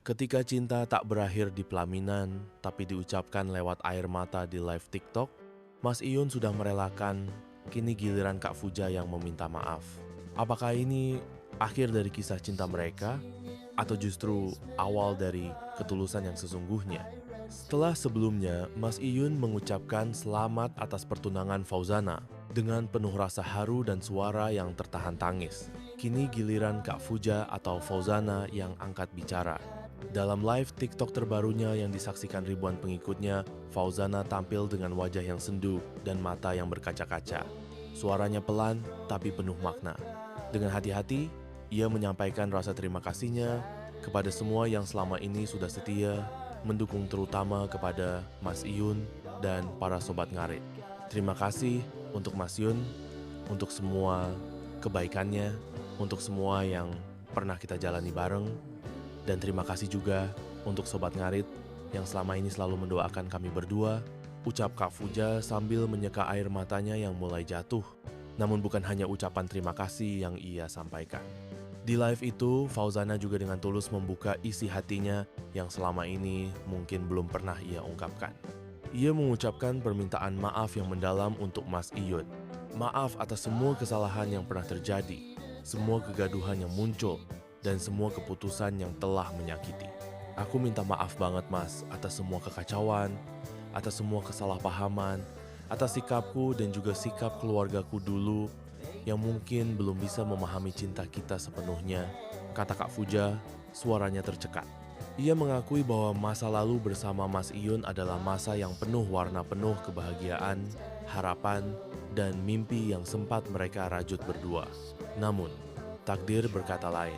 Ketika cinta tak berakhir di pelaminan, tapi diucapkan lewat air mata di live TikTok, Mas Iyun sudah merelakan, kini giliran Kak Fuja yang meminta maaf. Apakah ini akhir dari kisah cinta mereka, atau justru awal dari ketulusan yang sesungguhnya? Setelah sebelumnya, Mas Iyun mengucapkan selamat atas pertunangan Fauzana dengan penuh rasa haru dan suara yang tertahan tangis. Kini giliran Kak Fuja atau Fauzana yang angkat bicara. Dalam live TikTok terbarunya yang disaksikan ribuan pengikutnya, Fauzana tampil dengan wajah yang sendu dan mata yang berkaca-kaca. Suaranya pelan tapi penuh makna. Dengan hati-hati, ia menyampaikan rasa terima kasihnya kepada semua yang selama ini sudah setia, mendukung terutama kepada Mas Iyun dan para sobat ngarit. Terima kasih untuk Mas Yun, untuk semua kebaikannya, untuk semua yang pernah kita jalani bareng. Dan terima kasih juga untuk Sobat Ngarit yang selama ini selalu mendoakan kami berdua, ucap Kak Fuja sambil menyeka air matanya yang mulai jatuh. Namun bukan hanya ucapan terima kasih yang ia sampaikan. Di live itu, Fauzana juga dengan tulus membuka isi hatinya yang selama ini mungkin belum pernah ia ungkapkan. Ia mengucapkan permintaan maaf yang mendalam untuk Mas Iyun. Maaf atas semua kesalahan yang pernah terjadi, semua kegaduhan yang muncul, dan semua keputusan yang telah menyakiti. Aku minta maaf banget Mas atas semua kekacauan, atas semua kesalahpahaman, atas sikapku dan juga sikap keluargaku dulu yang mungkin belum bisa memahami cinta kita sepenuhnya, kata Kak Fuja, suaranya tercekat. Ia mengakui bahwa masa lalu bersama Mas Iyun adalah masa yang penuh warna penuh kebahagiaan, harapan, dan mimpi yang sempat mereka rajut berdua. Namun, takdir berkata lain.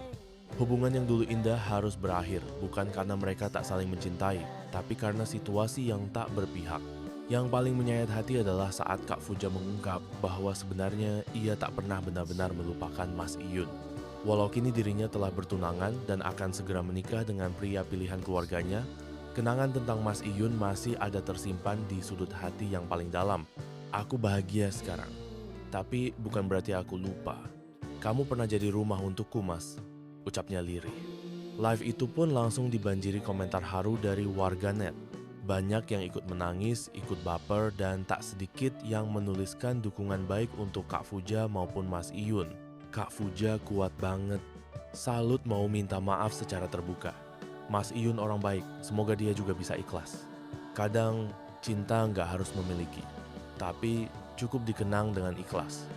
Hubungan yang dulu indah harus berakhir, bukan karena mereka tak saling mencintai, tapi karena situasi yang tak berpihak. Yang paling menyayat hati adalah saat Kak Fuja mengungkap bahwa sebenarnya ia tak pernah benar-benar melupakan Mas Iyun. Walau kini dirinya telah bertunangan dan akan segera menikah dengan pria pilihan keluarganya, kenangan tentang Mas Iyun masih ada tersimpan di sudut hati yang paling dalam. Aku bahagia sekarang, tapi bukan berarti aku lupa. Kamu pernah jadi rumah untukku, Mas, ucapnya lirih. Live itu pun langsung dibanjiri komentar haru dari warganet. Banyak yang ikut menangis, ikut baper, dan tak sedikit yang menuliskan dukungan baik untuk Kak Fuja maupun Mas Iyun. Kak Fuja kuat banget. Salut mau minta maaf secara terbuka. Mas Iyun orang baik, semoga dia juga bisa ikhlas. Kadang cinta nggak harus memiliki, tapi cukup dikenang dengan ikhlas.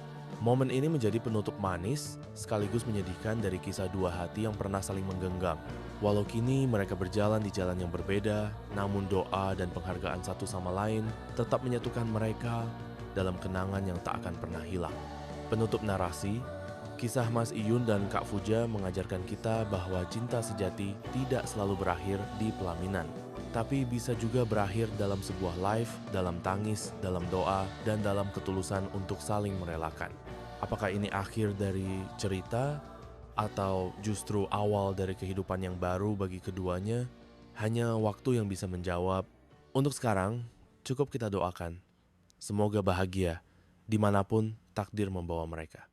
Momen ini menjadi penutup manis, sekaligus menyedihkan dari kisah dua hati yang pernah saling menggenggam. Walau kini mereka berjalan di jalan yang berbeda, namun doa dan penghargaan satu sama lain tetap menyatukan mereka dalam kenangan yang tak akan pernah hilang. Penutup narasi, kisah Mas Iyun dan Kak Fuja mengajarkan kita bahwa cinta sejati tidak selalu berakhir di pelaminan, tapi bisa juga berakhir dalam sebuah live, dalam tangis, dalam doa, dan dalam ketulusan untuk saling merelakan. Apakah ini akhir dari cerita, atau justru awal dari kehidupan yang baru bagi keduanya? Hanya waktu yang bisa menjawab. Untuk sekarang, cukup kita doakan. Semoga bahagia, dimanapun takdir membawa mereka.